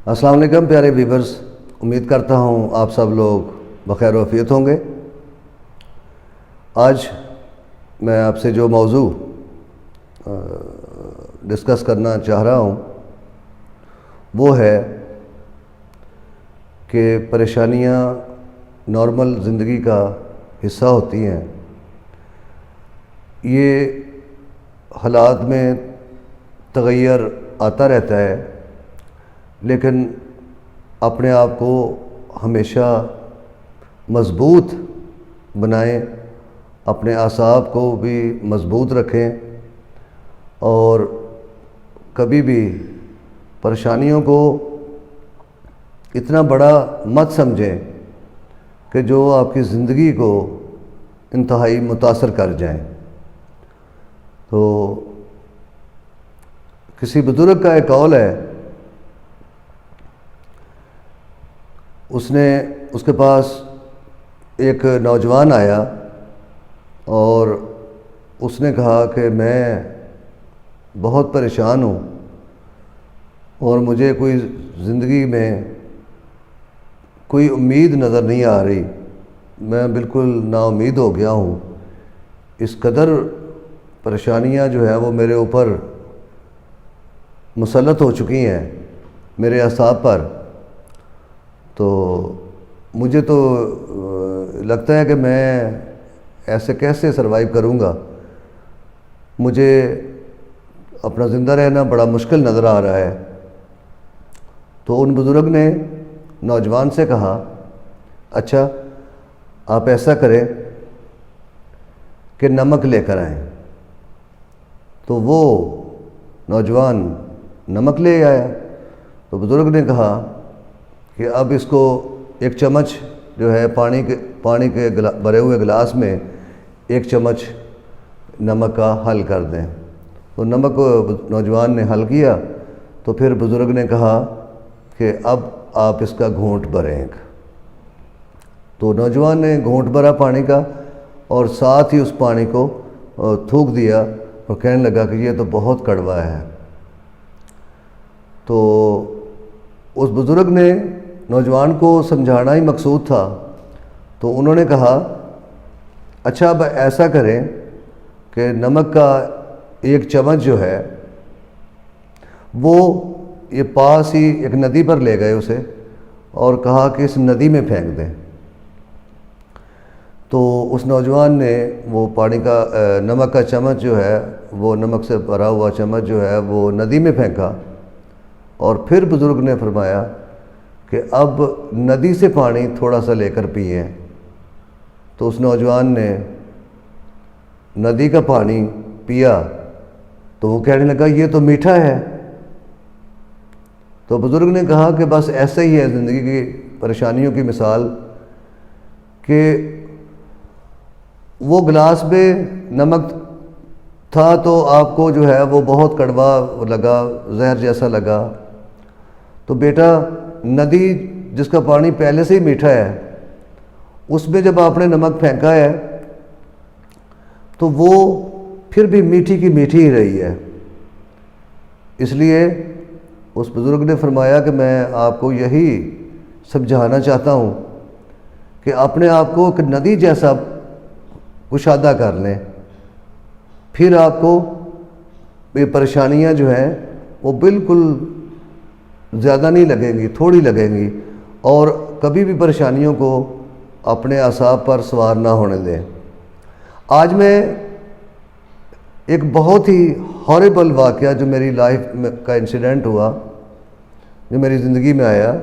السلام علیکم پیارے ویورز، امید کرتا ہوں آپ سب لوگ بخیر و عافیت ہوں گے۔ آج میں آپ سے جو موضوع ڈسکس کرنا چاہ رہا ہوں وہ ہے کہ پریشانیاں نارمل زندگی کا حصہ ہوتی ہیں۔ یہ حالات میں تغیر آتا رہتا ہے، لیکن اپنے آپ کو ہمیشہ مضبوط بنائیں، اپنے اعصاب کو بھی مضبوط رکھیں اور کبھی بھی پریشانیوں کو اتنا بڑا مت سمجھیں کہ جو آپ کی زندگی کو انتہائی متاثر کر جائیں۔ تو کسی بزرگ کا ایک قول ہے، اس کے پاس ایک نوجوان آیا اور اس نے کہا کہ میں بہت پریشان ہوں اور مجھے کوئی زندگی میں کوئی امید نظر نہیں آ رہی، میں بالکل نا امید ہو گیا ہوں، اس قدر پریشانیاں جو ہیں وہ میرے اوپر مسلط ہو چکی ہیں، میرے اعصاب پر۔ تو مجھے تو لگتا ہے کہ میں ایسے کیسے سروائیو کروں گا، مجھے اپنا زندہ رہنا بڑا مشکل نظر آ رہا ہے۔ تو ان بزرگ نے نوجوان سے کہا، اچھا آپ ایسا کریں کہ نمک لے کر آئیں۔ تو وہ نوجوان نمک لے آیا۔ تو بزرگ نے کہا کہ اب اس کو ایک چمچ جو ہے پانی کے بھرے ہوئے گلاس میں ایک چمچ نمک کا حل کر دیں۔ تو نمک کو نوجوان نے حل کیا، تو پھر بزرگ نے کہا کہ اب آپ اس کا گھونٹ بھریں۔ تو نوجوان نے گھونٹ بھرا پانی کا اور ساتھ ہی اس پانی کو تھوک دیا اور کہنے لگا کہ یہ تو بہت کڑوا ہے۔ تو اس بزرگ نے نوجوان کو سمجھانا ہی مقصود تھا، تو انہوں نے کہا، اچھا اب ایسا کریں کہ نمک کا ایک چمچ جو ہے وہ یہ پاس ہی ایک ندی پر لے گئے اسے اور کہا کہ اس ندی میں پھینک دیں۔ تو اس نوجوان نے وہ نمک کا چمچ جو ہے، وہ نمک سے بھرا ہوا چمچ جو ہے وہ ندی میں پھینکا، اور پھر بزرگ نے فرمایا کہ اب ندی سے پانی تھوڑا سا لے کر پئیں۔ تو اس نوجوان نے ندی کا پانی پیا تو وہ کہنے لگا یہ تو میٹھا ہے۔ تو بزرگ نے کہا کہ بس ایسے ہی ہے زندگی کی پریشانیوں کی مثال، کہ وہ گلاس میں نمک تھا تو آپ کو جو ہے وہ بہت کڑوا لگا، زہر جیسا لگا۔ تو بیٹا ندی جس کا پانی پہلے سے ہی میٹھا ہے، اس میں جب آپ نے نمک پھینکا ہے تو وہ پھر بھی میٹھی کی میٹھی ہی رہی ہے۔ اس لیے اس بزرگ نے فرمایا کہ میں آپ کو یہی سمجھانا چاہتا ہوں کہ اپنے آپ کو ایک ندی جیسا کشادہ کر لیں، پھر آپ کو یہ پریشانیاں جو ہیں وہ بالکل زیادہ نہیں لگیں گی، تھوڑی لگیں گی، اور کبھی بھی پریشانیوں کو اپنے اعصاب پر سوار نہ ہونے دیں۔ آج میں ایک بہت ہی ہاربل واقعہ جو میری لائف کا انسیڈنٹ ہوا، جو میری زندگی میں آیا،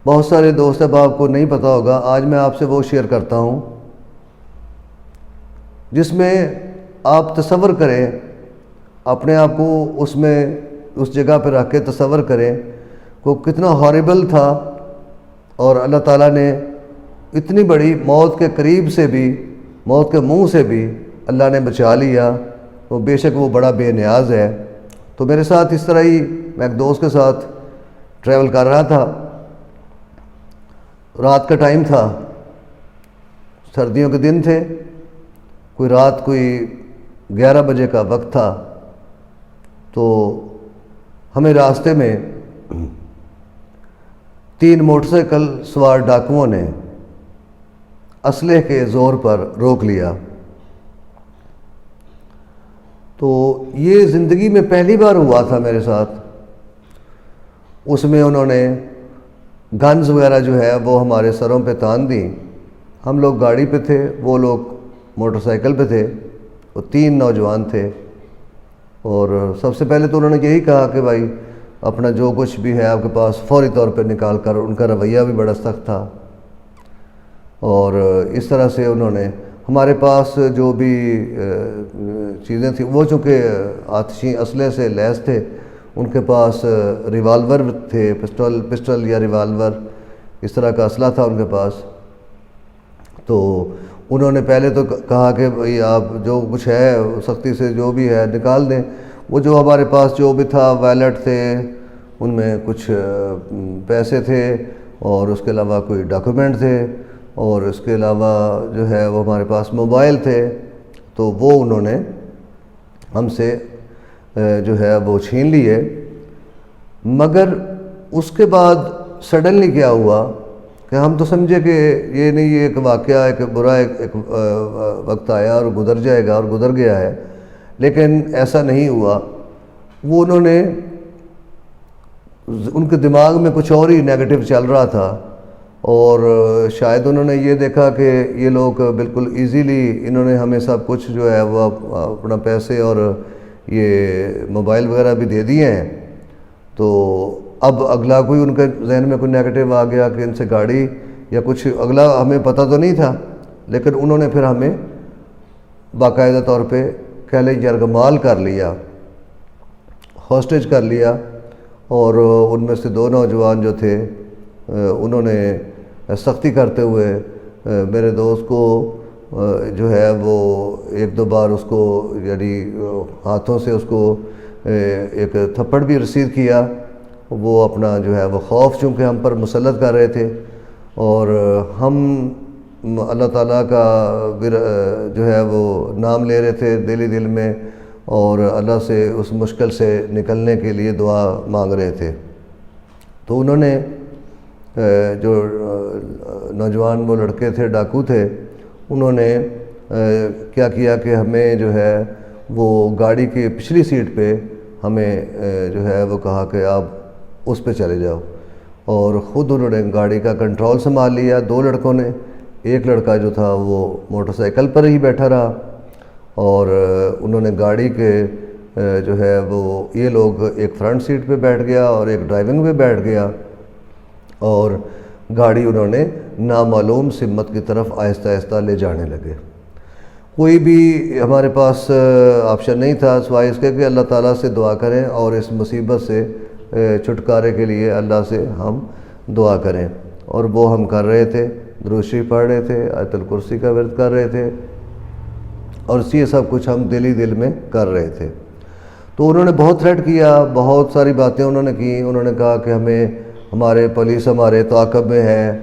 بہت سارے دوست احباب کو نہیں پتہ ہوگا، آج میں آپ سے وہ شیئر کرتا ہوں جس میں آپ تصور کریں، اپنے آپ کو اس جگہ پہ رکھ کے تصور کریں کہ کتنا ہاربل تھا، اور اللہ تعالیٰ نے اتنی بڑی موت کے قریب سے بھی، موت کے منہ سے بھی اللہ نے بچا لیا۔ تو بے شک وہ بڑا بے نیاز ہے۔ تو میرے ساتھ اس طرح ہی میں ایک دوست کے ساتھ ٹریول کر رہا تھا، رات کا ٹائم تھا، سردیوں کے دن تھے، رات کوئی 11 بجے کا وقت تھا۔ تو ہمیں راستے میں 3 موٹر سائیکل سوار ڈاکوؤں نے اسلحے کے زور پر روک لیا۔ تو یہ زندگی میں پہلی بار ہوا تھا میرے ساتھ۔ اس میں انہوں نے گنز وغیرہ جو ہے وہ ہمارے سروں پہ تان دیں۔ ہم لوگ گاڑی پہ تھے، وہ لوگ موٹر سائیکل پہ تھے، وہ 3 نوجوان تھے۔ اور سب سے پہلے تو انہوں نے یہی کہا کہ بھائی اپنا جو کچھ بھی ہے آپ کے پاس فوری طور پہ نکال کر، ان کا رویہ بھی بڑا سخت تھا۔ اور اس طرح سے انہوں نے ہمارے پاس جو بھی چیزیں تھیں، وہ چونکہ آتشی اسلحے سے لیس تھے، ان کے پاس ریوالور تھے، پسٹل یا ریوالور اس طرح کا اسلحہ تھا ان کے پاس۔ تو انہوں نے پہلے تو کہا کہ بھئی آپ جو کچھ ہے سختی سے جو بھی ہے نکال دیں۔ وہ جو ہمارے پاس جو بھی تھا، ویلٹ تھے، ان میں کچھ پیسے تھے، اور اس کے علاوہ کوئی ڈاکومنٹ تھے، اور اس کے علاوہ جو ہے وہ ہمارے پاس موبائل تھے۔ تو وہ انہوں نے ہم سے جو ہے وہ چھین لیے۔ مگر اس کے بعد سڈنلی کیا ہوا کہ ہم تو سمجھے کہ یہ نہیں، یہ ایک واقعہ، ایک برا ایک وقت آیا اور گزر جائے گا، اور گزر گیا ہے، لیکن ایسا نہیں ہوا۔ وہ انہوں نے، ان کے دماغ میں کچھ اور ہی نیگیٹو چل رہا تھا، اور شاید انہوں نے یہ دیکھا کہ یہ لوگ بالکل ایزیلی انہوں نے ہمیں سب کچھ جو ہے وہ اپنا پیسے اور یہ موبائل وغیرہ بھی دے دیے ہیں۔ تو اب اگلا کوئی ان کے ذہن میں کوئی نیگیٹو آ گیا کہ ان سے گاڑی یا کچھ اگلا ہمیں پتہ تو نہیں تھا، لیکن انہوں نے پھر ہمیں باقاعدہ طور پہ کہہ لیں یرغمال کر لیا، ہاسٹیج کر لیا۔ اور ان میں سے 2 نوجوان جو تھے انہوں نے سختی کرتے ہوئے میرے دوست کو جو ہے وہ 1-2 بار اس کو یعنی ہاتھوں سے اس کو ایک تھپڑ بھی رسید کیا۔ وہ اپنا جو ہے وہ خوف چونکہ ہم پر مسلط کر رہے تھے، اور ہم اللہ تعالیٰ کا جو ہے وہ نام لے رہے تھے دل میں، اور اللہ سے اس مشکل سے نکلنے کے لیے دعا مانگ رہے تھے۔ تو انہوں نے جو نوجوان وہ لڑکے تھے، ڈاکو تھے، انہوں نے کیا کیا کہ ہمیں جو ہے وہ گاڑی کی پچھلی سیٹ پہ ہمیں جو ہے وہ کہا کہ آپ اس پہ چلے جاؤ، اور خود انہوں نے گاڑی کا کنٹرول سنبھال لیا 2 لڑکوں نے۔ ایک لڑکا جو تھا وہ موٹر سائیکل پر ہی بیٹھا رہا، اور انہوں نے گاڑی کے جو ہے وہ یہ لوگ ایک فرنٹ سیٹ پہ بیٹھ گیا اور ایک ڈرائیونگ پہ بیٹھ گیا، اور گاڑی انہوں نے نامعلوم سمت کی طرف آہستہ آہستہ لے جانے لگے۔ کوئی بھی ہمارے پاس آپشن نہیں تھا سوائے اس کے کہ اللہ تعالیٰ سے دعا کریں اور اس مصیبت سے چھٹکارے کے لیے اللہ سے ہم دعا کریں، اور وہ ہم کر رہے تھے، درود شریف پڑھ رہے تھے، آیت الکرسی کا ورد کر رہے تھے، اور یہ سب کچھ ہم دل میں کر رہے تھے۔ تو انہوں نے بہت تھریٹ کیا، بہت ساری باتیں انہوں نے کی۔ انہوں نے کہا کہ ہمیں ہمارے پولیس ہمارے تعاقب میں ہے،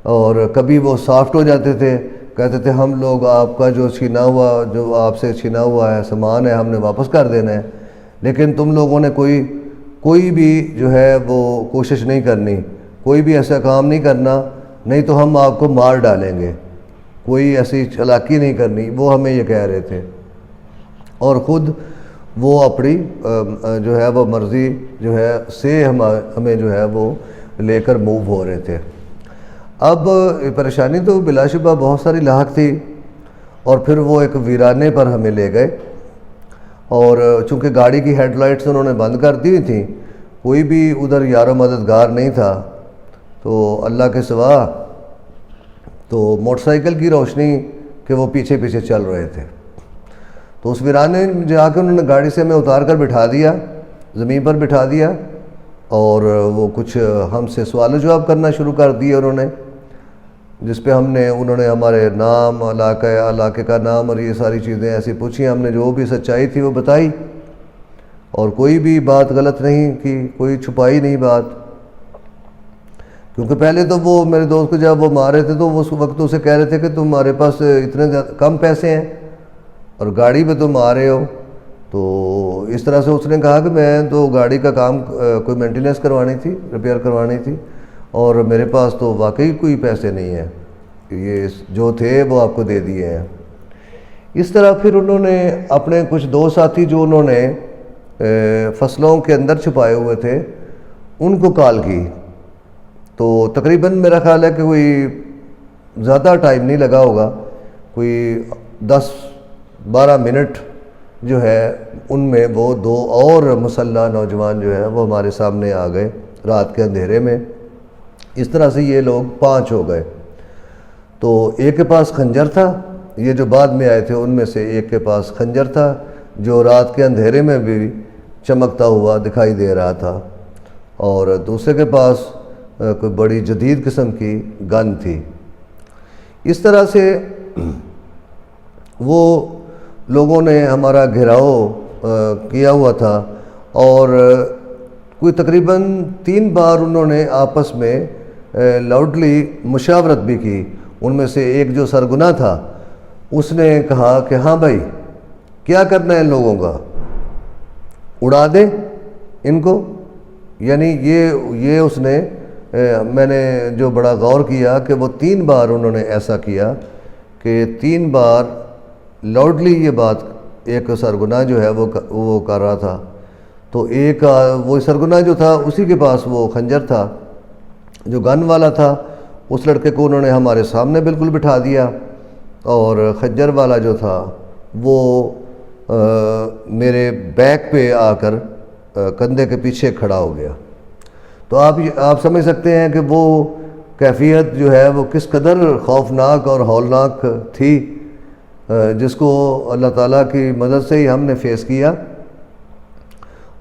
اور کبھی وہ سافٹ ہو جاتے تھے، کہتے تھے ہم لوگ آپ کا جو چھینا ہوا، جو آپ سے چھینا ہوا ہے سامان ہے، ہم نے واپس کر دینا ہے، لیکن تم لوگوں نے کوئی بھی جو ہے وہ کوشش نہیں کرنی، کوئی بھی ایسا کام نہیں کرنا، نہیں تو ہم آپ کو مار ڈالیں گے، کوئی ایسی چالاکی نہیں کرنی، وہ ہمیں یہ کہہ رہے تھے۔ اور خود وہ اپنی جو ہے وہ مرضی جو ہے سے ہمیں جو ہے وہ لے کر موو ہو رہے تھے۔ اب پریشانی تو بلا شبہ بہت ساری لاحق تھی، اور پھر وہ ایک ویرانے پر ہمیں لے گئے، اور چونکہ گاڑی کی ہیڈ لائٹس انہوں نے بند کر دی تھیں، کوئی بھی ادھر یار و مددگار نہیں تھا، تو اللہ کے سوا تو موٹر سائیکل کی روشنی کہ وہ پیچھے چل رہے تھے۔ تو اس ویرانے میں جا کے انہوں نے گاڑی سے ہمیں اتار کر بٹھا دیا، زمین پر بٹھا دیا، اور وہ کچھ ہم سے سوال و جواب کرنا شروع کر دیے انہوں نے، جس پہ انہوں نے ہمارے نام، علاقے کا نام اور یہ ساری چیزیں ایسی پوچھی، ہم نے جو بھی سچائی تھی وہ بتائی، اور کوئی بھی بات غلط نہیں کی، کوئی چھپائی نہیں بات۔ کیونکہ پہلے تو وہ میرے دوست کو جب وہ مار رہے تھے تو وہ اس وقت اسے کہہ رہے تھے کہ تمہارے پاس اتنے کم پیسے ہیں اور گاڑی پہ تم آ رہے ہو، تو اس طرح سے اس نے کہا کہ میں تو گاڑی کا کام کوئی مینٹیننس کروانی تھی، ریپیئر کروانی تھی، اور میرے پاس تو واقعی کوئی پیسے نہیں ہیں، یہ جو تھے وہ آپ کو دے دیے ہیں۔ اس طرح پھر انہوں نے اپنے کچھ دو ساتھی جو انہوں نے فصلوں کے اندر چھپائے ہوئے تھے ان کو کال کی، تو تقریباً میرا خیال ہے کہ کوئی زیادہ ٹائم نہیں لگا ہوگا، کوئی 10-12 منٹ جو ہے ان میں وہ دو اور مسلح نوجوان جو ہے وہ ہمارے سامنے آ گئے رات کے اندھیرے میں۔ اس طرح سے یہ لوگ 5 ہو گئے۔ تو ایک کے پاس خنجر تھا، یہ جو بعد میں آئے تھے ان میں سے ایک کے پاس خنجر تھا جو رات کے اندھیرے میں بھی چمکتا ہوا دکھائی دے رہا تھا، اور دوسرے کے پاس کوئی بڑی جدید قسم کی گن تھی۔ اس طرح سے وہ لوگوں نے ہمارا گھیراؤ کیا ہوا تھا، اور کوئی تقریباً 3 بار انہوں نے آپس میں لاؤڈلی مشاورت بھی کی۔ ان میں سے ایک جو سرگنا تھا اس نے کہا کہ ہاں بھائی کیا کرنا ہے ان لوگوں کا، اڑا دیں ان کو، یعنی یہ اس نے میں نے جو بڑا غور کیا کہ وہ 3 بار انہوں نے ایسا کیا کہ 3 بار لاؤڈلی یہ بات ایک سرگنا جو ہے وہ کر رہا تھا۔ تو ایک وہ سرگنا جو تھا اسی کے پاس وہ خنجر تھا جو گن والا تھا، اس لڑکے کو انہوں نے ہمارے سامنے بالکل بٹھا دیا، اور خنجر والا جو تھا وہ میرے بیک پہ آ کر کندھے کے پیچھے کھڑا ہو گیا۔ تو آپ سمجھ سکتے ہیں کہ وہ کیفیت جو ہے وہ کس قدر خوفناک اور ہولناک تھی، جس کو اللہ تعالیٰ کی مدد سے ہی ہم نے فیس کیا۔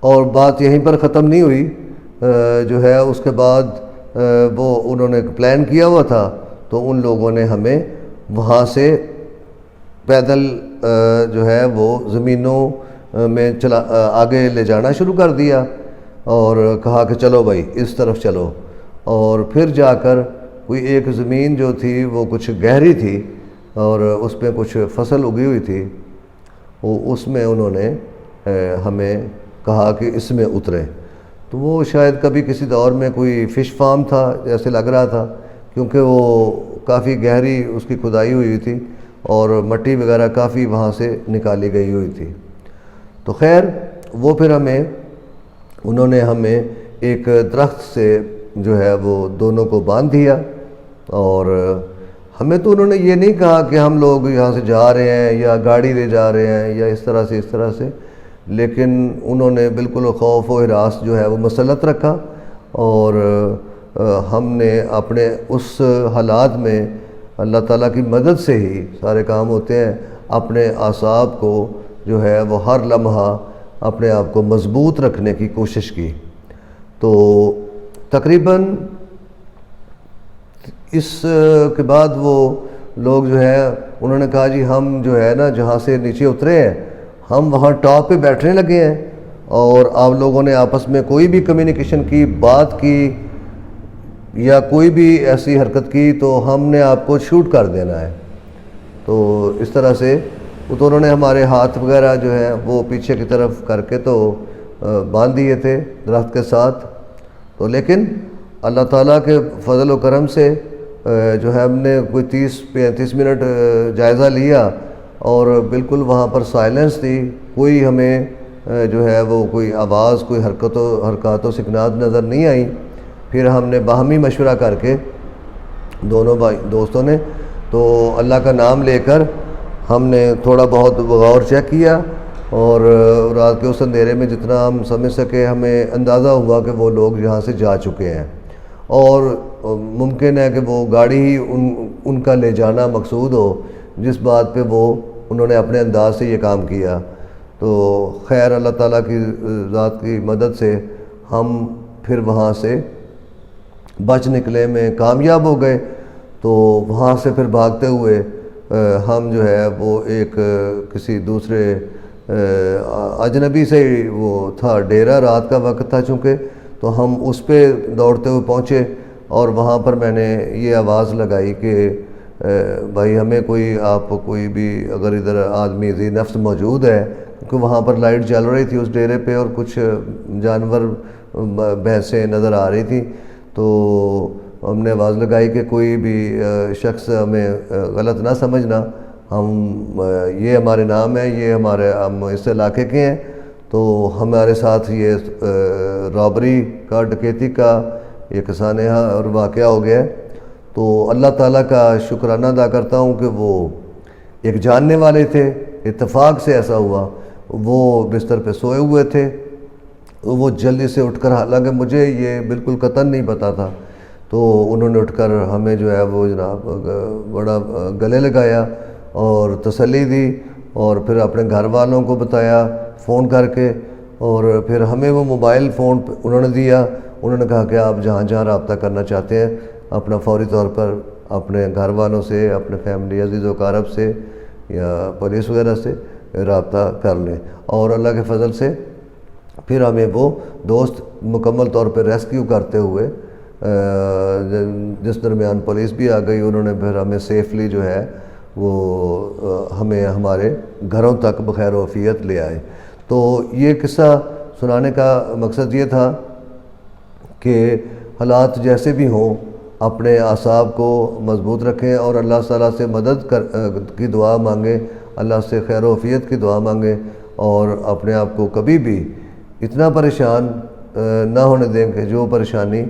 اور بات یہیں پر ختم نہیں ہوئی، جو ہے اس کے بعد وہ انہوں نے پلان کیا ہوا تھا، تو ان لوگوں نے ہمیں وہاں سے پیدل جو ہے وہ زمینوں میں آگے لے جانا شروع کر دیا، اور کہا کہ چلو بھائی اس طرف چلو، اور پھر جا کر کوئی ایک زمین جو تھی وہ کچھ گہری تھی اور اس پہ کچھ فصل اگی ہوئی تھی، وہ اس میں انہوں نے ہمیں کہا کہ اس میں اترے۔ تو وہ شاید کبھی کسی دور میں کوئی فش فارم تھا جیسے لگ رہا تھا، کیونکہ وہ کافی گہری اس کی کھدائی ہوئی تھی اور مٹی وغیرہ کافی وہاں سے نکالی گئی ہوئی تھی۔ تو خیر وہ پھر انہوں نے ہمیں ایک درخت سے جو ہے وہ دونوں کو باندھ دیا، اور ہمیں تو انہوں نے یہ نہیں کہا کہ ہم لوگ یہاں سے جا رہے ہیں یا گاڑی لے جا رہے ہیں یا اس طرح سے، لیکن انہوں نے بالکل خوف و ہراس جو ہے وہ مسلط رکھا، اور ہم نے اپنے اس حالات میں اللہ تعالیٰ کی مدد سے ہی سارے کام ہوتے ہیں، اپنے اعصاب کو جو ہے وہ ہر لمحہ اپنے آپ کو مضبوط رکھنے کی کوشش کی۔ تو تقریباً اس کے بعد وہ لوگ جو ہے انہوں نے کہا جی ہم جو ہے نا جہاں سے نیچے اترے ہیں ہم وہاں ٹاپ پہ بیٹھنے لگے ہیں، اور آپ لوگوں نے آپس میں کوئی بھی کمیونیکیشن کی، بات کی یا کوئی بھی ایسی حرکت کی تو ہم نے آپ کو شوٹ کر دینا ہے۔ تو اس طرح سے تو انہوں نے ہمارے ہاتھ وغیرہ جو ہے وہ پیچھے کی طرف کر کے تو باندھ دیے تھے درخت کے ساتھ۔ تو لیکن اللہ تعالیٰ کے فضل و کرم سے جو ہے ہم نے کوئی 30-35 منٹ جائزہ لیا، اور بالکل وہاں پر سائلنس تھی، کوئی ہمیں جو ہے وہ کوئی آواز، کوئی حرکات و سکنات نظر نہیں آئی۔ پھر ہم نے باہمی مشورہ کر کے دونوں دوستوں نے تو اللہ کا نام لے کر ہم نے تھوڑا بہت غور چیک کیا، اور رات کے اس اندھیرے میں جتنا ہم سمجھ سکے ہمیں اندازہ ہوا کہ وہ لوگ یہاں سے جا چکے ہیں، اور ممکن ہے کہ وہ گاڑی ہی ان کا لے جانا مقصود ہو، جس بات پہ وہ انہوں نے اپنے انداز سے یہ کام کیا۔ تو خیر اللہ تعالیٰ کی ذات کی مدد سے ہم پھر وہاں سے بچ نکلے میں کامیاب ہو گئے۔ تو وہاں سے پھر بھاگتے ہوئے ہم جو ہے وہ ایک کسی دوسرے اجنبی سے وہ تھا ڈیرہ، رات کا وقت تھا چونکہ، تو ہم اس پہ دوڑتے ہوئے پہنچے، اور وہاں پر میں نے یہ آواز لگائی کہ بھائی ہمیں کوئی بھی اگر ادھر آدمی ذی نفس موجود ہے کہ وہاں پر لائٹ جل رہی تھی اس ڈیرے پہ اور کچھ جانور بھینسیں نظر آ رہی تھیں، تو ہم نے آواز لگائی کہ کوئی بھی شخص ہمیں غلط نہ سمجھنا، یہ ہمارے نام ہے، یہ ہم اس علاقے کے ہیں، تو ہمارے ساتھ یہ رابری کا، ڈکیتی کا ایک سانحہ اور واقعہ ہو گیا ہے۔ تو اللہ تعالیٰ کا شکرانہ ادا کرتا ہوں کہ وہ ایک جاننے والے تھے، اتفاق سے ایسا ہوا، وہ بستر پہ سوئے ہوئے تھے، وہ جلدی سے اٹھ کر، حالانکہ مجھے یہ بالکل قطعاً نہیں پتہ تھا، تو انہوں نے اٹھ کر ہمیں جو ہے وہ جناب بڑا گلے لگایا اور تسلی دی، اور پھر اپنے گھر والوں کو بتایا فون کر کے، اور پھر ہمیں وہ موبائل فون انہوں نے دیا۔ انہوں نے کہا کہ آپ جہاں جہاں رابطہ کرنا چاہتے ہیں اپنا فوری طور پر اپنے گھر والوں سے، اپنے فیملی عزیز و اقارب سے یا پولیس وغیرہ سے رابطہ کر لیں، اور اللہ کے فضل سے پھر ہمیں وہ دوست مکمل طور پہ ریسکیو کرتے ہوئے، جس درمیان پولیس بھی آ گئی، انہوں نے پھر ہمیں سیفلی جو ہے وہ ہمیں ہمارے گھروں تک بخیر و عافیت لے آئے۔ تو یہ قصہ سنانے کا مقصد یہ تھا کہ حالات جیسے بھی ہوں اپنے اعصاب کو مضبوط رکھیں اور اللہ تعالیٰ سے مدد کی دعا مانگیں، اللہ سے خیر و عافیت کی دعا مانگیں، اور اپنے آپ کو کبھی بھی اتنا پریشان نہ ہونے دیں کہ جو پریشانی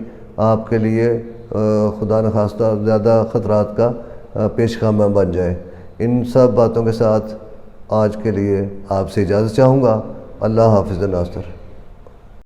آپ کے لیے خدا نخواستہ زیادہ خطرات کا پیش خیمہ بن جائے۔ ان سب باتوں کے ساتھ آج کے لیے آپ سے اجازت چاہوں گا۔ اللہ حافظ ناصر۔